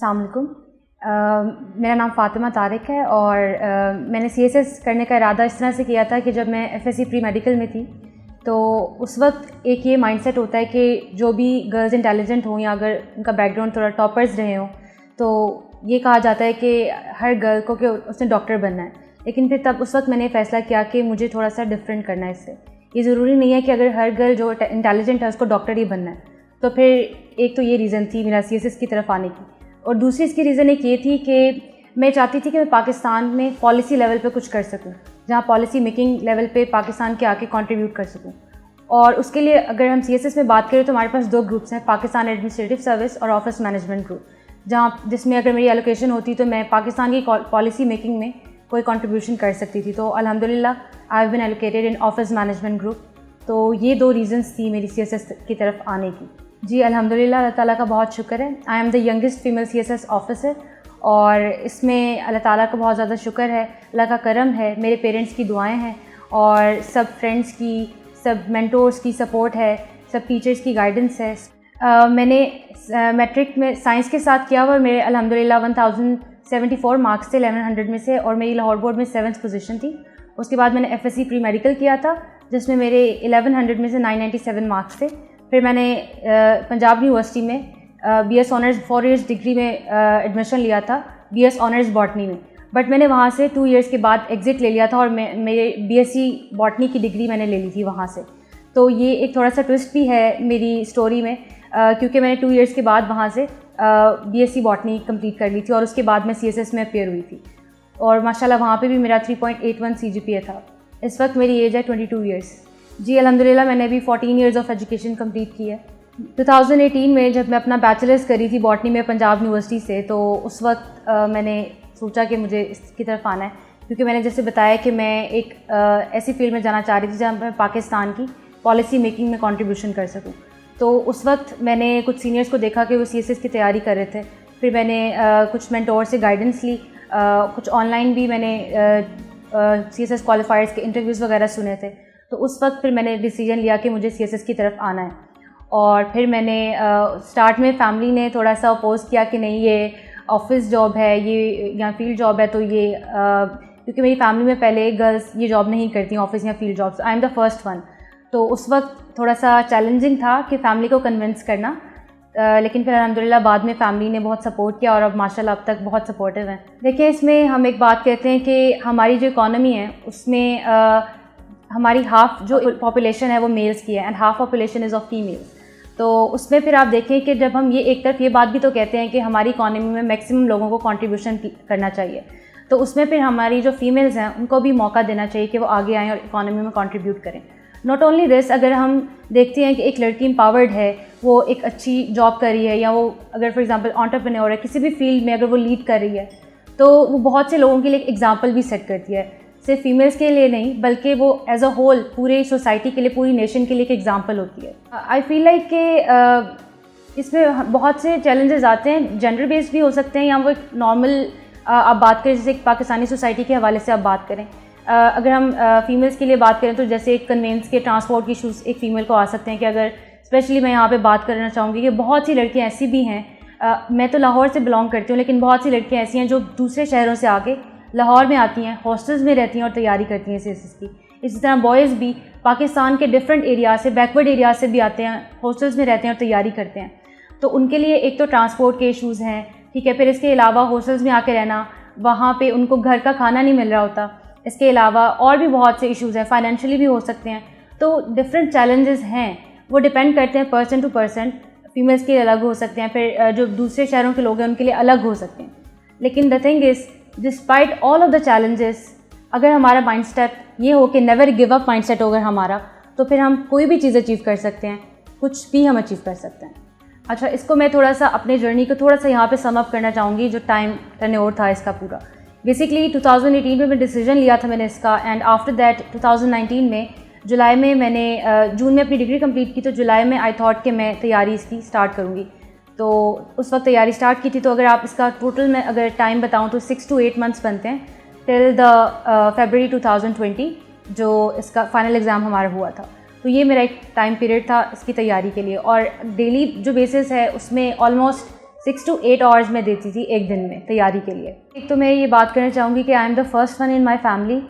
अस्सलाम वालेकुम। मेरा नाम फ़ातिमा तारिक है और मैंने CSS करने का इरादा इस तरह से किया था कि जब मैं FSC प्री मेडिकल में थी तो उस वक्त एक ये माइंडसेट होता है कि जो भी गर्ल्स इंटेलिजेंट हों या अगर उनका बैकग्राउंड थोड़ा टॉपर्स रहे हों तो ये कहा जाता है कि हर गर्ल को कि उसने डॉक्टर बनना है। लेकिन फिर तब उस वक्त मैंने फ़ैसला किया कि मुझे थोड़ा सा डिफरेंट करना है इससे। ये ज़रूरी नहीं है कि अगर हर गर्ल जो इंटेलिजेंट है उसको डॉक्टर ही बनना है। तो फिर एक तो ये रीज़न थी मेरा CSS की तरफ आने की, और दूसरी इसकी रीज़न एक ये थी कि मैं चाहती थी कि मैं पाकिस्तान में पॉलिसी लेवल पे कुछ कर सकूं, जहां पॉलिसी मेकिंग लेवल पे पाकिस्तान के आके कंट्रीब्यूट कर सकूं। और उसके लिए अगर हम CSS में बात करें तो हमारे पास 2 ग्रुप्स हैं, पाकिस्तान एडमिनिस्ट्रेटिव सर्विस और ऑफिस मैनेजमेंट ग्रुप, जिसमें अगर मेरी एलोकेशन होती तो मैं पाकिस्तान की पॉलिसी मेकिंग में कोई कंट्रीब्यूशन कर सकती थी। तो अल्हम्दुलिल्लाह I have been allocated in office management group. तो ये 2 रीज़न्स थी मेरी CSS की तरफ आने की। जी अल्हम्दुलिल्लाह, अल्लाह ताला का बहुत शुक्र है। I am the youngest female CSS officer और इसमें अल्लाह ताला का बहुत ज़्यादा शुक्र है, अल्लाह का करम है, मेरे पेरेंट्स की दुआएं हैं और सब फ्रेंड्स की, सब मेंटोर्स की सपोर्ट है, सब टीचर्स की गाइडेंस है। मैंने मैट्रिक में साइंस के साथ किया हुआ, मेरे अल्हम्दुलिल्लाह 1074 मार्क्स थे 1100 में से, और मेरी लाहौर बोर्ड में 7th पोजीशन थी। उसके बाद मैंने FSC प्री मेडिकल किया था जिसमें मेरे 1100 में से 997 मार्क्स थे। फिर मैंने पंजाब यूनिवर्सिटी में BS ऑनर्स 4 इयर्स डिग्री में एडमिशन लिया था, BS ऑनर्स बॉटनी में। बट मैंने वहाँ से 2 इयर्स के बाद एग्ज़िट ले लिया था और मेरे BSc बॉटनी की डिग्री मैंने ले ली थी वहाँ से। तो ये एक थोड़ा सा ट्विस्ट भी है मेरी स्टोरी में, क्योंकि मैंने 2 इयर्स के बाद वहाँ से BSc बॉटनी कंप्लीट कर ली थी और उसके बाद मैं CSS में अपेयर हुई थी और माशाल्लाह वहाँ पे भी मेरा 3.81 CGPA था। इस वक्त मेरी एज है 22 इयर्स। जी अल्हम्दुलिल्लाह, मैंने अभी 14 इयर्स ऑफ एजुकेशन कंप्लीट की है। 2018 में जब मैं अपना बैचलर्स करी थी बॉटनी में पंजाब यूनिवर्सिटी से, तो उस वक्त मैंने सोचा कि मुझे इसकी तरफ आना है, क्योंकि मैंने जैसे बताया कि मैं एक ऐसी फील्ड में जाना चाह रही थी जहाँ मैं पाकिस्तान की पॉलिसी मेकिंग में कंट्रीब्यूशन कर सकूं। तो उस वक्त मैंने कुछ सीनियर्स को देखा कि वो CSS की तैयारी कर रहे थे। फिर मैंने कुछ मेंटोर से गाइडेंस ली, कुछ ऑनलाइन भी मैंने CSS क्वालिफायर्स के इंटरव्यूज़ वगैरह सुने थे। तो उस वक्त फिर मैंने डिसीजन लिया कि मुझे CSS की तरफ आना है। और फिर मैंने स्टार्ट में फैमिली ने थोड़ा सा अपोज़ किया कि नहीं, ये ऑफिस जॉब है, ये या फील्ड जॉब है, तो ये क्योंकि मेरी फैमिली में पहले गर्ल्स ये जॉब नहीं करती ऑफिस या field jobs, I am the first one. तो उस वक्त थोड़ा सा चैलेंजिंग था कि फैमिली को कन्विंस करना, लेकिन फिर अल्हम्दुलिल्लाह बाद में फैमिली ने बहुत सपोर्ट किया और अब माशाल्लाह अब तक बहुत सपोर्टिव हैं। देखिए, इसमें हम एक बात कहते हैं कि हमारी जो इकॉनमी है उसमें हमारी हाफ जो पॉपुलेशन है वो मेल्स की है and half population is of females. तो उसमें फिर आप देखें कि जब हम ये एक तरफ ये बात भी तो कहते हैं कि हमारी इकॉनमी में मैक्सिमम लोगों को कंट्रीब्यूशन करना चाहिए, तो उसमें फिर हमारी जो फीमेल्स हैं उनको भी मौका देना चाहिए कि वो आगे आएँ और इकॉनमी में कंट्रीब्यूट करें। नॉट ओनली दिस, अगर हम देखते हैं कि एक लड़की एम्पावर्ड है, वो एक अच्छी जॉब कर रही है, या वो अगर फॉर एग्जांपल एंटरप्रेन्योर है, किसी भी फील्ड में अगर वो लीड कर रही है, तो वो बहुत से लोगों के लिए एक एग्जांपल भी सेट करती है। सिर्फ फीमेल्स के लिए नहीं बल्कि वो एज अ होल पूरे सोसाइटी के लिए, पूरी नेशन के लिए एक एग्जांपल होती है। आई फील लाइक कि इसमें बहुत से चैलेंजेस आते हैं, जेंडर बेस्ड भी हो सकते हैं या वो एक नॉर्मल आप बात करें, जैसे एक पाकिस्तानी सोसाइटी के हवाले से आप बात करें। अगर हम फीमेल्स के लिए बात करें तो जैसे एक कन्वेंस के ट्रांसपोर्ट के इशूज़ एक फ़ीमेल को आ सकते हैं कि अगर स्पेशली मैं यहाँ पे बात करना चाहूँगी कि बहुत सी लड़कियाँ ऐसी भी हैं, मैं तो लाहौर से बिलोंग करती हूँ, लेकिन बहुत सी लड़कियाँ ऐसी हैं जो दूसरे शहरों से आके लाहौर में आती हैं, हॉस्टल्स में रहती हैं और तैयारी करती हैं CSS की। इसी तरह बॉयज़ भी पाकिस्तान के डिफरेंट एरिया से, बैकवर्ड एरिया से भी आते हैं, हॉस्टल्स में रहते हैं और तैयारी करते हैं। तो उनके लिए एक तो ट्रांसपोर्ट के इशूज़ हैं, ठीक है, फिर इसके अलावा हॉस्टल्स में आके रहना, वहाँ पर उनको घर का खाना नहीं मिल रहा होता। इसके अलावा और भी बहुत से इश्यूज़ हैं, फाइनेंशियली भी हो सकते हैं। तो डिफरेंट चैलेंजेस हैं, वो डिपेंड करते हैं पर्सन टू पर्सन। फीमेल्स के अलग हो सकते हैं, फिर जो दूसरे शहरों के लोग हैं उनके लिए अलग हो सकते हैं। लेकिन the thing is, despite all of the challenges, अगर हमारा माइंड सेट ये हो कि never give up mind set होगा हमारा, तो फिर हम कोई भी चीज़ अचीव कर सकते हैं, कुछ भी हम अचीव कर सकते हैं। अच्छा, इसको मैं थोड़ा सा अपने जर्नी को थोड़ा सा यहाँ पे सम अप करना चाहूँगी, जो टाइम टर्नओवर था इसका पूरा। बेसिकली 2018 में डिसीजन लिया था मैंने इसका, एंड आफ्टर दैट 2019 में जुलाई में मैंने जून में अपनी डिग्री कंप्लीट की, तो जुलाई में आई थॉट कि मैं तैयारी इसकी स्टार्ट करूँगी। तो उस वक्त तैयारी स्टार्ट की थी। तो अगर आप इसका टोटल में अगर टाइम बताऊँ तो 6 to 8 मंथ्स बनते हैं टिल द February 2020 जो इसका फाइनल एग्ज़ाम हमारा हुआ था। तो ये मेरा एक टाइम पीरियड था इसकी तैयारी के लिए, और डेली जो बेसिस है उसमें ऑलमोस्ट 6 to 8 आवर्स मैं देती थी एक दिन में तैयारी के लिए। एक तो मैं ये बात करना चाहूँगी कि I am the first one in my family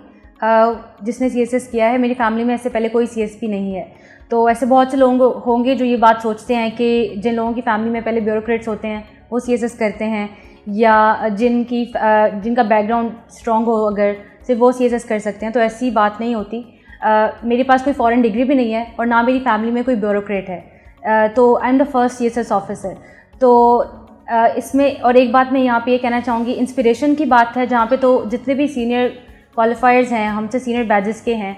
जिसने CSS किया है। मेरी फैमिली में ऐसे पहले कोई CSP नहीं है। तो ऐसे बहुत से लोग होंगे जो ये बात सोचते हैं कि जिन लोगों की फैमिली में पहले ब्यूरोक्रेट्स होते हैं वो CSS करते हैं, या जिनका बैकग्राउंड स्ट्रॉन्ग हो अगर सिर्फ वो CSS कर सकते हैं। तो ऐसी बात नहीं होती। मेरे पास कोई फॉरेन डिग्री भी नहीं है और ना मेरी फैमिली में कोई ब्यूरोक्रेट है। तो I am the first CSS officer. तो इसमें और एक बात मैं यहाँ पे ये कहना चाहूँगी, इंस्पिरेशन की बात है जहाँ पे तो जितने भी सीनियर क्वालिफायर्स हैं, हमसे सीनियर बैचेस के हैं,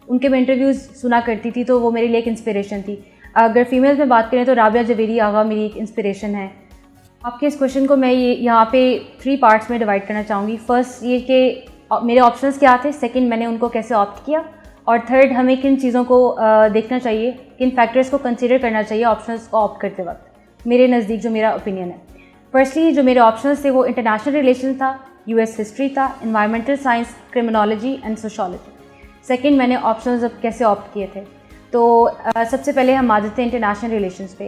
उनके मैं इंटरव्यूज़ सुना करती थी, तो वो मेरे लिए एक इंस्पिरेशन थी। अगर फीमेल्स में बात करें तो राबिया जवेरी आगा मेरी एक इंस्पिरेशन है। आपके इस क्वेश्चन को मैं ये यहाँ पे 3 पार्ट्स में डिवाइड करना चाहूँगी। फर्स्ट ये कि मेरे ऑप्शंस क्या थे, सेकंड मैंने उनको कैसे ऑप्ट किया, और थर्ड हमें किन चीज़ों को देखना चाहिए, किन फैक्टर्स को कंसीडर करना चाहिए ऑप्शंस को ऑप्ट करते वक्त, मेरे नज़दीक जो मेरा ओपिनियन है। फर्स्टली जो मेरे ऑप्शंस थे वो इंटरनेशनल रिलेशन था, US हिस्ट्री था, environmental science, criminology and sociology. Second मैंने ऑप्शंस अब कैसे ऑप्ट किए थे, तो सबसे पहले हम आ जाते हैं इंटरनेशनल रिलेशंस पे।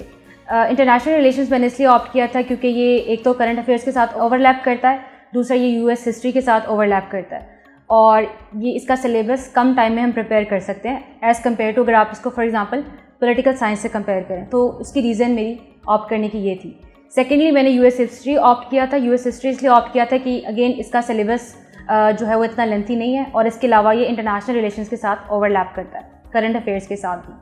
इंटरनेशनल रिलेशंस मैंने इसलिए ऑप्ट किया था क्योंकि ये एक तो करंट अफेयर्स के साथ ओवरलैप करता है, दूसरा ये US हिस्ट्री के साथ ओवरलैप करता है, और ये इसका सिलेबस कम टाइम में हम प्रिपेयर कर सकते हैं एज़ कम्पेयर टू अगर आप इसको फॉर एग्जांपल पॉलिटिकल साइंस से कंपेयर करें। तो उसकी रीज़न मेरी ऑप्ट करने की ये थी। सेकेंडली मैंने US हिस्ट्री ऑप्ट किया था। US हिस्ट्री इसलिए ऑप्ट किया था कि अगेन इसका सिलेबस जो है वो इतना लेंथी नहीं है, और इसके अलावा ये इंटरनेशनल रिलेशंस के साथ ओवरलैप करता है करंट अफेयर्स के साथ भी।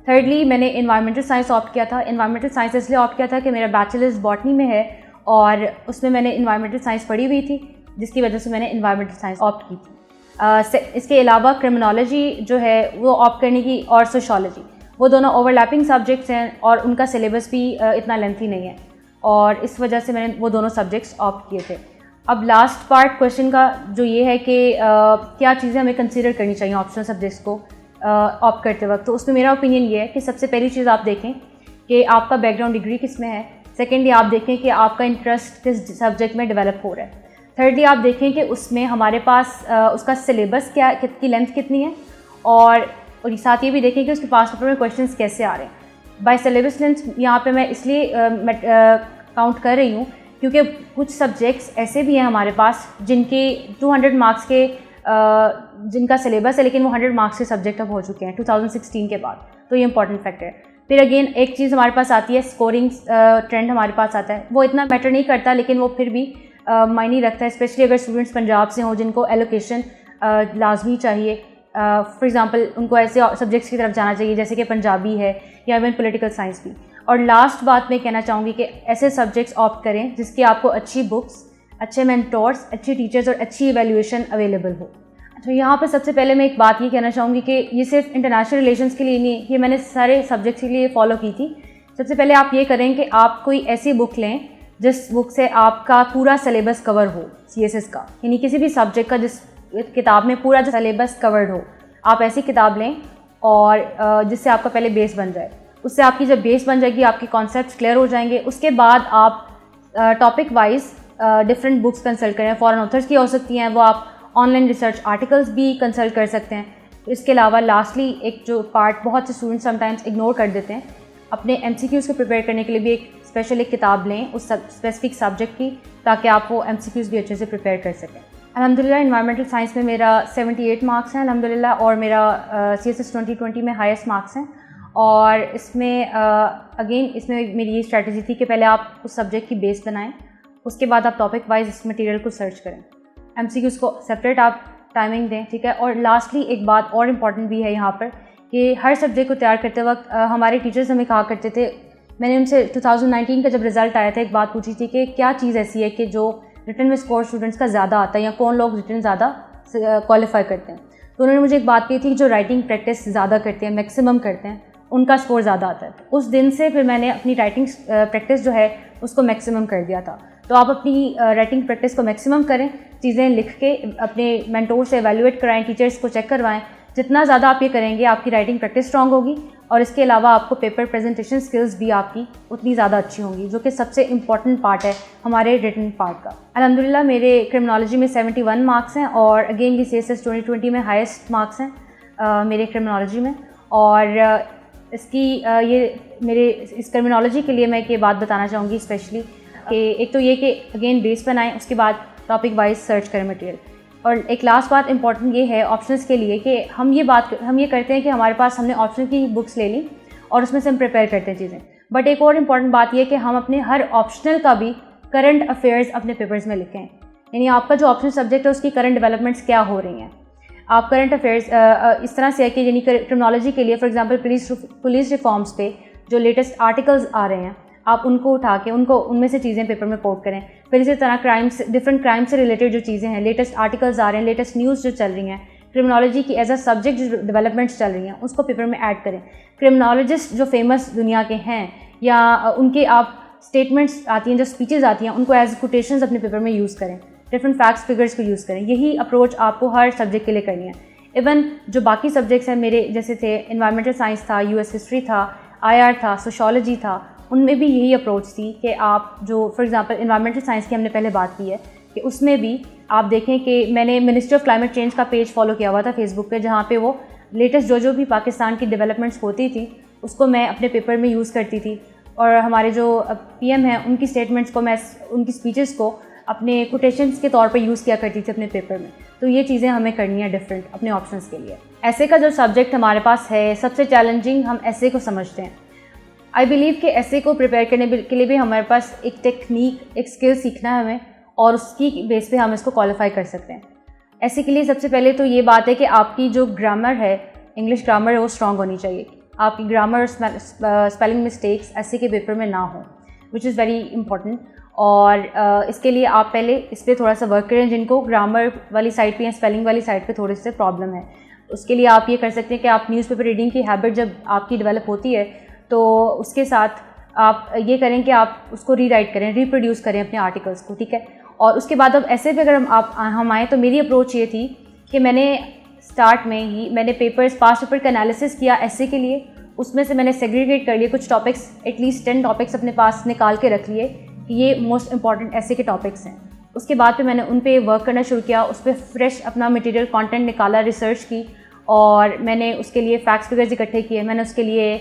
थर्डली मैंने इन्वायरमेंटल साइंस ऑप्ट किया था। इन्वायरमेंटल साइंस इसलिए ऑप्ट किया था कि मेरा बैचलर्स बॉटनी में है और उसमें मैंने इन्वायरमेंटल साइंस पढ़ी हुई थी, जिसकी वजह से मैंने इन्वायरमेंटल साइंस ऑप्ट की थी। इसके अलावा क्रिमिनोलॉजी जो है वो ऑप्ट करने की, और सोशोलॉजी, वो दोनों ओवरलैपिंग सब्जेक्ट्स हैं और उनका सिलेबस भी इतना लेंथी नहीं है, और इस वजह से मैंने वो दोनों सब्जेक्ट्स ऑप्ट किए थे। अब लास्ट पार्ट क्वेश्चन का जो ये है कि क्या चीज़ें हमें कंसीडर करनी चाहिए ऑप्शनल सब्जेक्ट्स को ऑप्ट करते वक्त, तो उसमें मेरा ओपिनियन ये है कि सबसे पहली चीज़ आप देखें कि आपका बैकग्राउंड डिग्री किस में है। सेकेंडली आप देखें कि आपका इंटरेस्ट किस सब्जेक्ट में डेवलप हो रहा है। थर्डली आप देखें कि उसमें हमारे पास उसका सिलेबस क्या, की लेंथ कितनी है, और साथ ये भी देखें कि उसके पास पेपर में क्वेश्चंस कैसे आ रहे हैं। बाय सिलेबस लेंथ यहाँ पे मैं इसलिए काउंट कर रही हूँ क्योंकि कुछ सब्जेक्ट्स ऐसे भी हैं हमारे पास जिनके 200 मार्क्स के जिनका सिलेबस है, लेकिन वो 100 मार्क्स के सब्जेक्ट अब हो चुके हैं 2016 के बाद, तो ये इंपॉर्टेंट फैक्टर है। फिर अगेन एक चीज़ हमारे पास आती है, स्कोरिंग ट्रेंड हमारे पास आता है, वो इतना मैटर नहीं करता, लेकिन वो फिर भी मायने रखता है, स्पेशली अगर स्टूडेंट्स पंजाब से हों जिनको एलोकेशन लाजमी चाहिए। फॉर एग्जांपल उनको ऐसे सब्जेक्ट्स की तरफ जाना चाहिए जैसे कि पंजाबी है या इवन पॉलिटिकल साइंस भी। और लास्ट बात मैं कहना चाहूँगी कि ऐसे सब्जेक्ट्स ऑप्ट करें जिसकी आपको अच्छी बुक्स, अच्छे मेंटोर्स, अच्छे टीचर्स और अच्छी इवैल्यूएशन अवेलेबल हो। तो यहाँ पर सबसे पहले मैं एक बात ये कहना चाहूँगी कि ये सिर्फ इंटरनेशनल रिलेशंस के लिए नहीं, ये मैंने सारे सब्जेक्ट्स के लिए फॉलो की थी। सबसे पहले आप ये करें कि आप कोई ऐसी बुक लें जिस बुक से आपका पूरा सिलेबस कवर हो CSS का, यानी किसी भी सब्जेक्ट का जिस किताब में पूरा जो सिलेबस कवर्ड हो, आप ऐसी किताब लें और जिससे आपका पहले बेस बन जाए। उससे आपकी जब बेस बन जाएगी, आपके कॉन्सेप्ट्स क्लियर हो जाएंगे। उसके बाद आप topic wise different books consult करें, फॉरेन ऑथर्स की हो सकती हैं, वो आप ऑनलाइन रिसर्च आर्टिकल्स भी कंसल्ट कर सकते हैं। इसके अलावा लास्टली एक जो पार्ट बहुत से स्टूडेंट्स समटाइम्स इग्नोर कर देते हैं, अपने MCQs को प्रिपेयर करने के लिए भी एक स्पेशल एक किताब लें उस स्पेसिफिक सब्जेक्ट की, ताकि आप वो MCQs भी अच्छे से प्रिपेयर कर सकें। अल्हम्दुलिल्लाह इन्वायरमेंटल साइंस में मेरा 78 मार्क्स हैं अल्हम्दुलिल्लाह, और मेरा CSS 2020 में हाईएस्ट मार्क्स हैं। और इसमें अगेन इसमें मेरी ये स्ट्रैटेजी थी कि पहले आप उस सब्जेक्ट की बेस बनाएं, उसके बाद आप टॉपिक वाइज इस मटेरियल को सर्च करें, MCQs को सेपरेट आप टाइमिंग दें, ठीक है। और लास्टली एक बात और इम्पॉर्टेंट भी है यहाँ पर कि हर सब्जेक्ट को तैयार करते वक्त हमारे टीचर्स हमें कहा करते थे, मैंने उनसे 2019 का जब रिज़ल्ट आया था एक बात पूछी थी कि क्या चीज़ ऐसी है कि जो रिटन में स्कोर स्टूडेंट्स का ज़्यादा आता है, या कौन लोग रिटन ज़्यादा क्वालिफाई करते हैं। तो उन्होंने मुझे एक बात कही थी कि जो राइटिंग प्रैक्टिस ज़्यादा करते हैं, मैक्सिमम करते हैं, उनका स्कोर ज़्यादा आता है। उस दिन से फिर मैंने अपनी राइटिंग प्रैक्टिस जो है उसको मैक्सिमम कर दिया था। तो आप अपनी राइटिंग प्रैक्टिस को मैक्सिमम करें, चीज़ें लिख के अपने मेंटोर से एवेल्युएट कराएं, टीचर्स को चेक करवाएं। जितना ज़्यादा आप ये करेंगे आपकी राइटिंग प्रैक्टिस स्ट्रॉन्ग होगी, और इसके अलावा आपको पेपर प्रेजेंटेशन स्किल्स भी आपकी उतनी ज़्यादा अच्छी होंगी, जो कि सबसे इम्पॉर्टेंट पार्ट है हमारे रिटन पार्ट का। अल्हम्दुलिल्लाह मेरे क्रिमिनोलॉजी में 71 मार्क्स हैं, और अगेन ये CSS 2020 में हाईएस्ट मार्क्स हैं मेरे क्रिमिनोलॉजी में। और इसकी ये मेरे इस क्रिमिनोलॉजी के लिए मैं एक ये बात बताना चाहूँगी स्पेशली कि एक तो ये कि अगेन बेस बनाएं, उसके बाद टॉपिक वाइज सर्च करें मटेरियल। और एक लास्ट बात इंपॉर्टेंट ये है ऑप्शंस के लिए कि हम ये करते हैं कि हमारे पास हमने ऑप्शन की बुक्स ले ली और उसमें से हम प्रिपेयर करते हैं चीज़ें, बट एक और इम्पॉर्टेंट बात यह कि हम अपने हर ऑप्शनल का भी करंट अफेयर्स अपने पेपर्स में लिखें। यानी आपका जो ऑप्शनल सब्जेक्ट है उसकी करंट डेवलपमेंट्स क्या हो रही हैं। आप करंट अफेयर्स इस तरह से है कि यानी क्रिमिनोलॉजी के लिए फॉर एग्जांपल पुलिस रिफॉर्म्स पे जो लेटेस्ट आर्टिकल्स आ रहे हैं आप उनको उठा के उनमें से चीज़ें पेपर में कोट करें। फिर इसी तरह डिफरेंट क्राइम से रिलेटेड जो चीज़ें हैं, लेटेस्ट आर्टिकल्स आ रहे हैं, लेटेस्ट न्यूज़ जो चल रही हैं, क्रिमिनोलॉजी की एज अ सब्जेक्ट जो डेवलपमेंट्स चल रही हैं उसको पेपर में ऐड करें। क्रिमिनोलॉजिस्ट जो फेमस दुनिया के हैं या उनके आप स्टेटमेंट्स आती हैं, जो स्पीचेस आती हैं, उनको एज कोटेशंस अपने पेपर में यूज़ करें, डिफरेंट फैक्ट्स फिगर्स को यूज़ करें। यही अप्रोच आपको हर सब्जेक्ट के लिए करनी है। इवन जो बाकी सब्जेक्ट्स हैं मेरे जैसे थे, एनवायरमेंटल साइंस था, यूएस हिस्ट्री था, आईआर था, सोशोलॉजी था, उनमें भी यही अप्रोच थी कि आप जो फॉर एग्जांपल एनवायरमेंटल साइंस की हमने पहले बात की है कि उसमें भी आप देखें कि मैंने मिनिस्ट्री ऑफ क्लाइमेट चेंज का पेज फॉलो किया हुआ था फेसबुक पे, जहाँ पे वो लेटेस्ट जो भी पाकिस्तान की डेवलपमेंट्स होती थी उसको मैं अपने पेपर में यूज़ करती थी। और हमारे जो पीएम हैं उनकी स्टेटमेंट्स को मैं उनकी स्पीचेस को अपने कोटेशंस के तौर पर यूज़ किया करती थी अपने पेपर में। तो ये चीज़ें हमें करनी है डिफरेंट अपने ऑप्शंस के लिए। ऐसे का जो सब्जेक्ट हमारे पास है सबसे चैलेंजिंग हम ऐसे को समझते हैं। आई बिलीव कि ऐसे को प्रिपेयर करने के लिए भी हमारे पास एक टेक्निक, एक स्किल सीखना है हमें, और उसकी बेस पे हम इसको क्वालिफाई कर सकते हैं। ऐसे के लिए सबसे पहले तो ये बात है कि आपकी जो ग्रामर है, इंग्लिश ग्रामर है, वो स्ट्रॉन्ग होनी चाहिए। आपकी ग्रामर और स्पेलिंग मिस्टेक्स ऐसे के पेपर में ना हो, विच इज़ वेरी इंपॉर्टेंट। और इसके लिए आप पहले इस पर थोड़ा सा वर्क करें जिनको ग्रामर वाली साइड पे या स्पेलिंग वाली साइड पे थोड़े से प्रॉब्लम है। उसके लिए आप ये कर सकते हैं कि आप न्यूज़पेपर रीडिंग की हैबिट जब आपकी डेवलप होती है तो उसके साथ आप ये करें कि आप उसको रीराइट करें, रीप्रोड्यूस करें अपने आर्टिकल्स को, ठीक है। और उसके बाद अब ऐसे पे अगर हम आएँ तो मेरी अप्रोच ये थी कि मैंने स्टार्ट में ही मैंने पास्ट पेपर का एनालिसिस किया ऐसे के लिए, उसमें से मैंने सेग्रीगेट कर लिए कुछ टॉपिक्स, एटलीस्ट 10 टॉपिक्स अपने पास निकाल के रख लिए कि ये मोस्ट इंपॉर्टेंट ऐसे के टॉपिक्स हैं। उसके बाद पे मैंने उन पे वर्क करना शुरू किया, उस पर फ्रेश अपना मटेरियल कंटेंट निकाला, रिसर्च की, और मैंने उसके लिए फैक्ट्स फिगर्स इकट्ठे किए। मैंने उसके लिए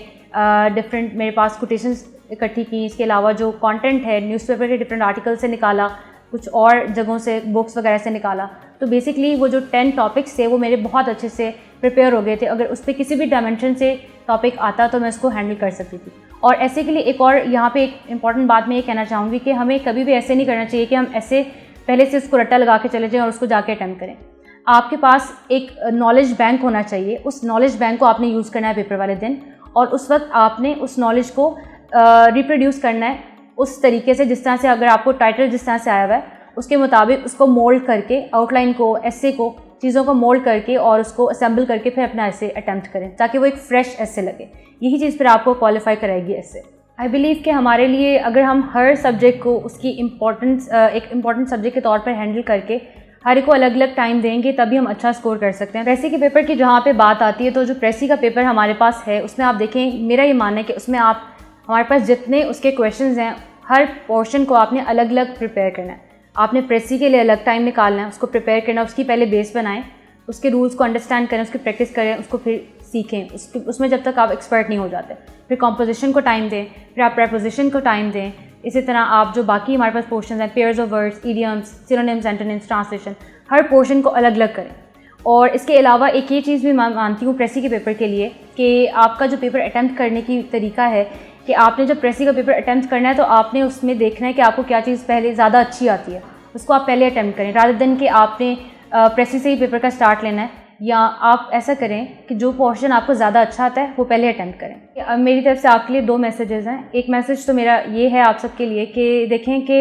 डिफरेंट मेरे पास कोटेशंस इकट्ठी की। इसके अलावा जो कंटेंट है न्यूज़पेपर के डिफरेंट आर्टिकल से निकाला, कुछ और जगहों से बुक्स वगैरह से निकाला। तो बेसिकली वो जो 10 टॉपिक्स थे वो मेरे बहुत अच्छे से प्रिपेयर हो गए थे। अगर उस पर किसी भी डायमेंशन से टॉपिक आता तो मैं उसको हैंडल कर सकती थी। और ऐसे के लिए एक और यहाँ पे एक इम्पॉर्टेंट बात मैं ये कहना चाहूँगी कि हमें कभी भी ऐसे नहीं करना चाहिए कि हम ऐसे पहले से उसको रट्टा लगा के चले जाएँ और उसको जाके अटेम्प्ट करें। आपके पास एक नॉलेज बैंक होना चाहिए, उस नॉलेज बैंक को आपने यूज़ करना है पेपर वाले दिन, और उस वक्त आपने उस नॉलेज को रिप्रोड्यूस करना है उस तरीके से जिस तरह से, अगर आपको टाइटल जिस तरह से आया हुआ है उसके मुताबिक उसको मोल्ड करके, आउटलाइन को, एसे को, चीज़ों को मोल्ड करके और उसको असेंबल करके फिर अपना ऐसे अटैम्प्ट करें ताकि वो एक फ्रेश ऐसे लगे। यही चीज़ फिर आपको क्वालिफाई कराएगी ऐसे। आई बिलीव कि हमारे लिए अगर हम हर सब्जेक्ट को उसकी इम्पोर्टेंस एक इम्पॉर्टेंट सब्जेक्ट के तौर पर हैंडल करके हर एक को अलग अलग टाइम देंगे तभी हम अच्छा स्कोर कर सकते हैं। प्रेसी के पेपर की जहाँ पे बात आती है तो जो प्रेसी का पेपर हमारे पास है उसमें आप देखें, मेरा ये मानना है कि उसमें आप हमारे पास जितने उसके क्वेश्चंस हैं हर पोर्शन को आपने अलग अलग प्रिपेयर करना है। आपने प्रेसी के लिए अलग टाइम निकालना है, उसको प्रिपेयर करना है, उसकी पहले बेस बनाएं, उसके रूल्स को अंडरस्टैंड करें, उसकी प्रैक्टिस करें, उसको फिर सीखें उसमें जब तक आप एक्सपर्ट नहीं हो जाते। फिर कॉम्पोजिशन को टाइम दें, फिर आप प्रेपोजिशन को टाइम दें। इसी तरह आप जो बाकी हमारे पास पोर्शन हैं, pairs of words, idioms, synonyms, antonyms, translation, her portion को अलग अलग करें। और इसके अलावा एक ये चीज़ भी मैं मानती हूँ प्रेसी के पेपर के लिए कि आपका जो पेपर अटैम्प्ट करने की तरीका है कि आपने जब प्रेसी का पेपर अटैम्प्ट करना है तो आपने उसमें देखना है कि आपको क्या चीज़ पहले ज़्यादा अच्छी आती है, उसको आप पहले अटैम्प्ट करें, रादर देन कि आपने प्रेसी से ही पेपर का स्टार्ट लेना है। या आप ऐसा करें कि जो पोर्शन आपको ज़्यादा अच्छा आता है वो पहले अटैम्प्ट करें। अब मेरी तरफ से आपके लिए 2 मैसेजेस हैं। एक मैसेज तो मेरा ये है आप सबके लिए कि देखें कि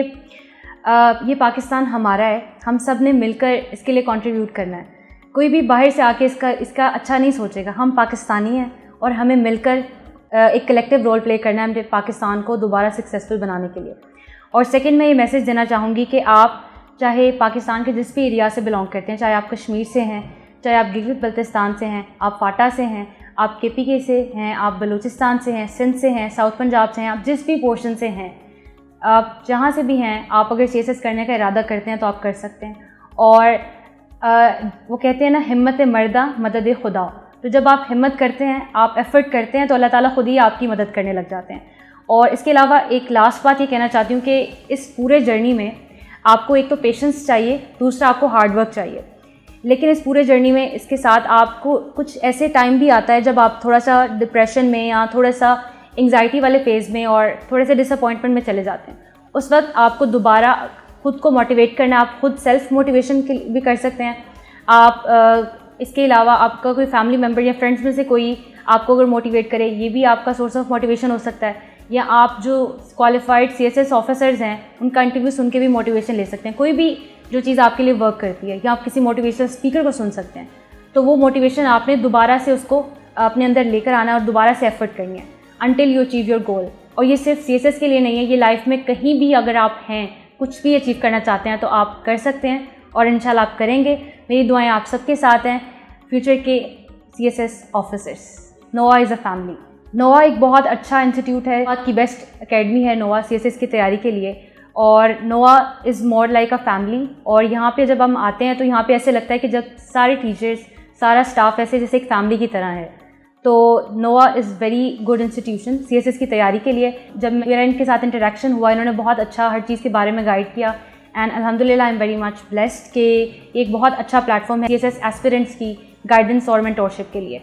ये पाकिस्तान हमारा है, हम सब ने मिलकर इसके लिए कंट्रीब्यूट करना है। कोई भी बाहर से आके इसका अच्छा नहीं सोचेगा। हम पाकिस्तानी हैं और हमें मिलकर एक कलेक्टिव रोल प्ले करना है हमें पाकिस्तान को दोबारा सक्सेसफुल बनाने के लिए। और सेकंड मैं ये मैसेज देना चाहूँगी कि आप चाहे पाकिस्तान के जिस भी एरिया से बिलोंग करते हैं, चाहे आप कश्मीर से हैं, चाहे आप गिलगित बल्तिस्तान से हैं, आप फाटा से हैं, आप KPK से हैं, आप बलूचिस्तान से हैं, सिंध से हैं, साउथ पंजाब से हैं, आप जिस भी पोर्शन से हैं, आप जहाँ से भी हैं, आप अगर CSS करने का इरादा करते हैं तो आप कर सकते हैं। और वो कहते हैं ना, हिम्मत मर्दा मदद खुदा। तो जब आप हिम्मत करते हैं, आप एफ़र्ट करते हैं तो अल्लाह ताला खुद ही आपकी मदद करने लग जाते हैं। और इसके अलावा एक लास्ट बात ये कहना चाहती हूँ कि इस पूरे जर्नी में आपको एक तो पेशेंस चाहिए, दूसरा आपको हार्ड वर्क चाहिए। लेकिन इस पूरे जर्नी में इसके साथ आपको कुछ ऐसे टाइम भी आता है जब आप थोड़ा सा डिप्रेशन में या थोड़ा सा एंग्जाइटी वाले फेज़ में और थोड़े से डिसअपॉइंटमेंट में चले जाते हैं। उस वक्त आपको दोबारा खुद को मोटिवेट करना, आप खुद सेल्फ मोटिवेशन भी कर सकते हैं। आप इसके अलावा आपका कोई फैमिली मेम्बर या फ्रेंड्स में से कोई आपको अगर मोटिवेट करे, ये भी आपका सोर्स ऑफ मोटिवेशन हो सकता है। या आप जो क्वालिफाइड CSS ऑफिसर्स हैं उनका इंटरव्यू सुन के भी मोटिवेशन ले सकते हैं। कोई भी जो चीज़ आपके लिए वर्क करती है, या आप किसी मोटिवेशनल स्पीकर को सुन सकते हैं, तो वो मोटिवेशन आपने दोबारा से उसको अपने अंदर लेकर आना और दोबारा से एफर्ट करनी है until you achieve your goal. और ये सिर्फ CSS के लिए नहीं है, ये लाइफ में कहीं भी अगर आप हैं, कुछ भी अचीव करना चाहते हैं तो आप कर सकते हैं और इंशाल्लाह आप करेंगे। मेरी दुआएं आप सबके साथ हैं, फ्यूचर के CSS ऑफिसर्स। नोआ इज़ अ फैमिली। नोआ एक बहुत अच्छा इंस्टीट्यूट है, बहुत की बेस्ट एकेडमी है नोआ CSS की तैयारी के लिए। और नोआ is more like a family. और यहाँ पे जब हम आते हैं तो यहाँ पे ऐसे लगता है कि जब सारे टीचर्स, सारा स्टाफ ऐसे जैसे एक फैमिली की तरह है। तो नोआ is very good institution CSS की तैयारी के लिए। जब मेरा इनके साथ इंटरेक्शन हुआ, इन्होंने बहुत अच्छा हर चीज़ के बारे में गाइड किया एंड अल्हम्दुलिल्लाह I am very much blessed कि एक बहुत अच्छा प्लेटफॉर्म है CSS एस्पिरेंट्स की गाइडेंस और मेंटोरशिप के लिए।